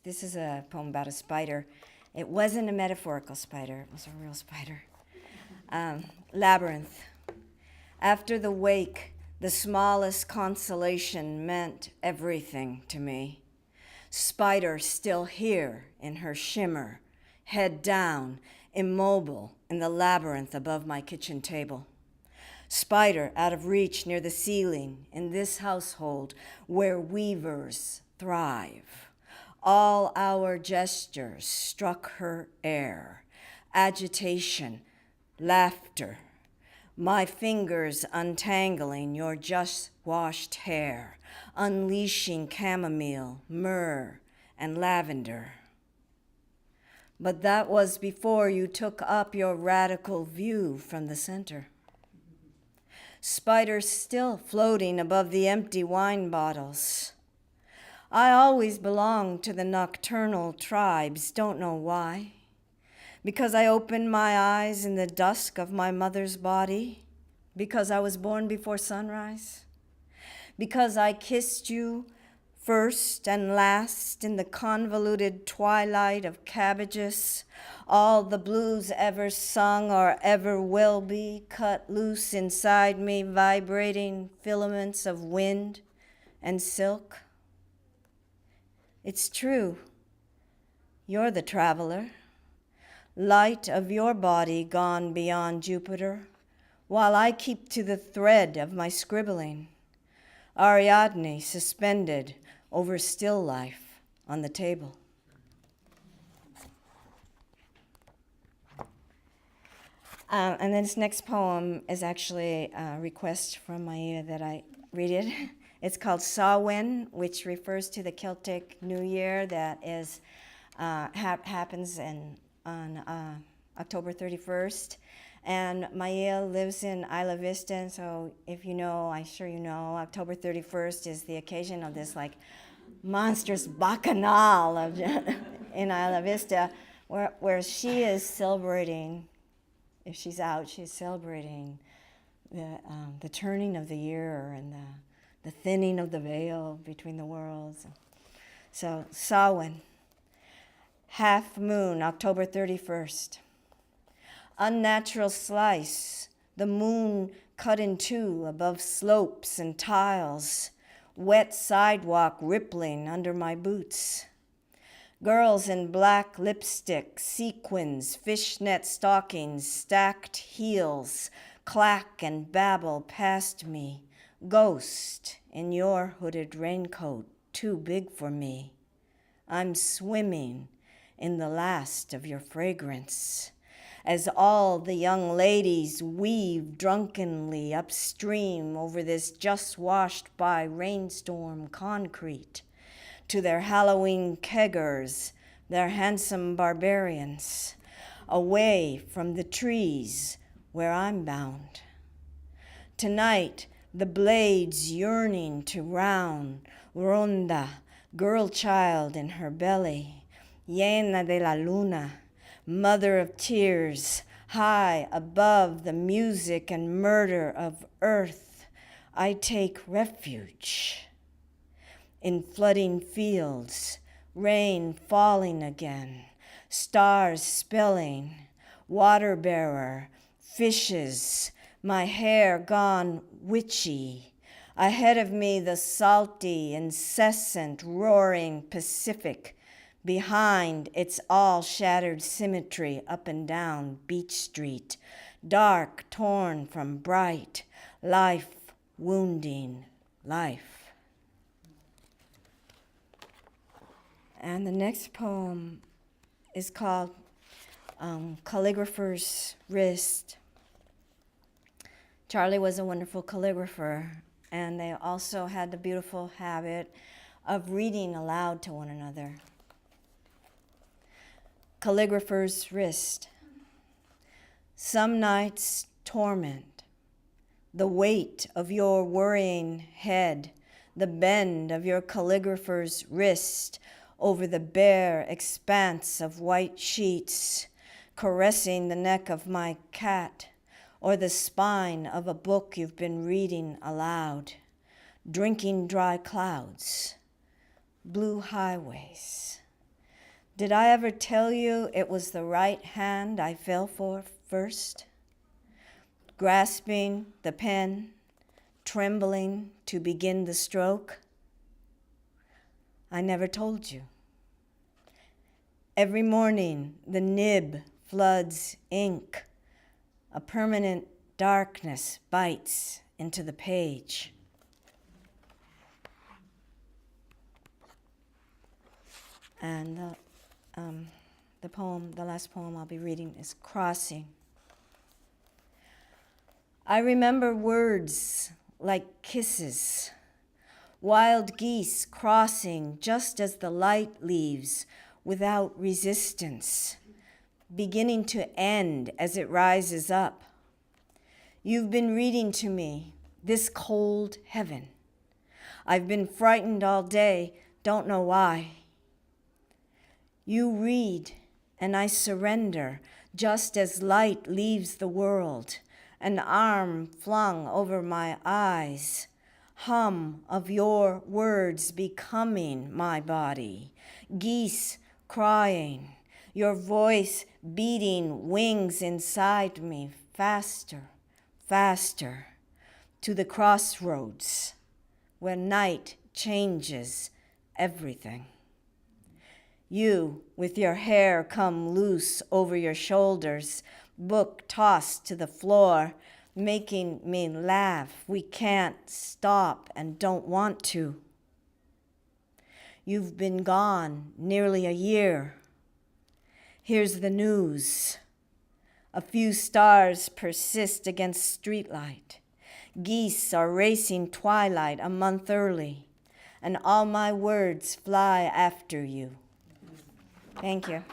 This is a poem about a spider. It wasn't a metaphorical spider, it was a real spider. Labyrinth. After the wake, the smallest consolation meant everything to me. Spider still here in her shimmer, head down, immobile in the labyrinth above my kitchen table. Spider out of reach near the ceiling in this household where weavers thrive. All our gestures struck her air, agitation, laughter, my fingers untangling your just washed hair, unleashing chamomile, myrrh, and lavender. But that was before you took up your radical view from the center. Spiders still floating above the empty wine bottles. I always belonged to the nocturnal tribes, don't know why. Because I opened my eyes in the dusk of my mother's body? Because I was born before sunrise? Because I kissed you first and last in the convoluted twilight of cabbages, all the blues ever sung or ever will be cut loose inside me, vibrating filaments of wind and silk? It's true, you're the traveler, light of your body gone beyond Jupiter, while I keep to the thread of my scribbling, Ariadne suspended over still life on the table. And then this next poem is actually a request from Maia that I read it. It's called Saawan, which refers to the Celtic New Year that is happens on October 31st. And Maia lives in Isla Vista, and so if you know, I'm sure you know, October 31st is the occasion of this like monstrous bacchanal in Isla Vista, where she is celebrating, if she's out, she's celebrating the turning of the year and the thinning of the veil between the worlds. So, Saawan, half moon, October 31st. Unnatural slice, the moon cut in two above slopes and tiles, wet sidewalk rippling under my boots. Girls in black lipstick, sequins, fishnet stockings, stacked heels, clack and babble past me. Ghost in your hooded raincoat, too big for me. I'm swimming in the last of your fragrance, as all the young ladies weave drunkenly upstream over this just washed by rainstorm concrete to their Halloween keggers, their handsome barbarians, away from the trees where I'm bound. Tonight, the blades yearning to round, ronda, girl child in her belly, llena de la luna, mother of tears, high above the music and murder of earth, I take refuge. In flooding fields, rain falling again, stars spilling, water bearer, fishes, my hair gone witchy. Ahead of me, the salty, incessant, roaring Pacific. Behind, it's all shattered symmetry up and down Beach Street, dark, torn from bright, life wounding life. And the next poem is called Calligrapher's Wrist. Charlie was a wonderful calligrapher, and they also had the beautiful habit of reading aloud to one another. Calligrapher's Wrist. Some nights torment, the weight of your worrying head, the bend of your calligrapher's wrist over the bare expanse of white sheets, caressing the neck of my cat, or the spine of a book you've been reading aloud, drinking dry clouds, blue highways. Did I ever tell you it was the right hand I fell for first? Grasping the pen, trembling to begin the stroke? I never told you. Every morning, the nib floods ink. A permanent darkness bites into the page. And the last poem I'll be reading is Crossing. I remember words like kisses, wild geese crossing just as the light leaves without resistance, beginning to end as it rises up. You've been reading to me this cold heaven. I've been frightened all day, don't know why. You read, and I surrender, just as light leaves the world, an arm flung over my eyes, hum of your words becoming my body, geese crying, your voice beating wings inside me, faster, faster, to the crossroads where night changes everything. You, with your hair come loose over your shoulders, book tossed to the floor, making me laugh. We can't stop and don't want to. You've been gone nearly a year. Here's the news. A few stars persist against streetlight. Geese are racing twilight a month early, and all my words fly after you. Thank you.